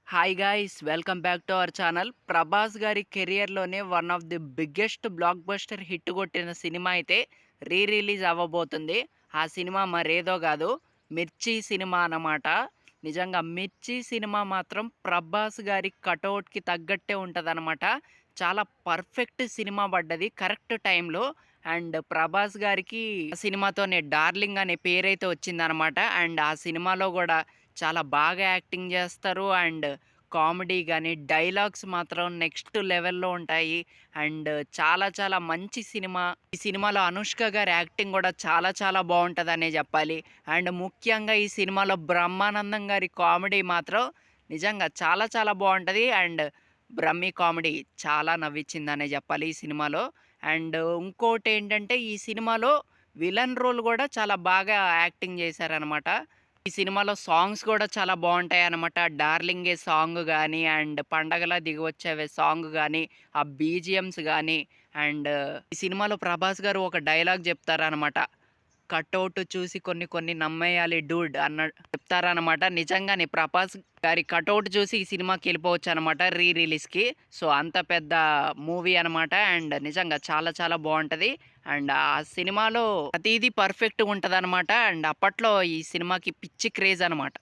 Hi guys welcome back to our channel. 'Prabhas' గారి కెరియర్‌లోనే one of the biggest blockbuster hit కొట్టిన సినిమా అయితే రిలీజ్ అవ్వబోతుంది. ఆ సినిమా మరేదో గాదు 'మిర్చి' సినిమా అన్నమాట. నిజంగా 'మిర్చి' సినిమా మాత్రం 'ప్రభాస్' గారి కటౌట్‌కి తగ్గట్టే ఉంటదనమాట. చాలా పర్ఫెక్ట్ సినిమా పడ్డది కరెక్ట్ టైంలో. అండ్ 'ప్రభాస్' గారికి ఆ సినిమాతోనే 'డార్లింగ్' అనే పేరైతే వచ్చిందనమాట. అండ్ ఆ సినిమాలో గూడా చాలా బాగా యాక్టింగ్ జేస్తారు. అండ్ కామెడీ గాని, డైలాగ్స్ మాత్రం నెక్స్ట్ లెవెల్‌లో ఉంటాయి. అండ్ చాలా చాలా మంచి సినిమా. ఈ సినిమాలో 'అనుష్క' గారి యాక్టింగ్ గూడా చాలా చాలా బావుంటదనే జెప్పాలి. అండ్ ముఖ్యంగా ఈ సినిమాలో 'బ్రహ్మానందం' గారి కామెడీ మాత్రం నిజంగా చాలా చాలా బావుంటది. అండ్ బ్రహ్మి కామెడీ చాలా నవ్విచ్చిందనే జెప్పాలి ఈ సినిమాలో. అండ్ ఇంకోటేంటంటే ఈ సినిమాలో విలన్ రోల్ గూడా చాలా బాగా యాక్టింగ్ జేశారనమాట. ఈ సినిమాలో సాంగ్స్ గూడా చాలా బావుంటాయనమాట. 'డార్లింగే' సాంగ్ గానీ, అండ్ 'పండగలా దిగివచ్చావే' సాంగ్ గానీ, ఆ బీజీఎమ్స్ గానీ, అండ్ ఈ సినిమాలో 'ప్రభాస్' గారు ఒక డైలాగ్ జెప్తారనమాట. కటౌట్ చూసి కొన్ని కొన్ని నమ్మేయాలి డూడ్ అన్న చెప్తారనమాట. నిజంగానే 'ప్రభాస్' గారి కటౌట్ చూసి ఈ సినిమాకెళ్ళిపోవచ్చనమాట రిలీజ్‌కి. సో, అంత పెద్ద మూవీ అనమాట. అండ్ నిజంగా చాలా చాలా బావుంటది. అండ్ ఆ సినిమాలో ప్రతీదీ పర్ఫెక్ట్‌గా ఉంటదనమాట. అండ్ అప్పట్లో ఈ సినిమాకి పిచ్చి క్రేజ్ అనమాట.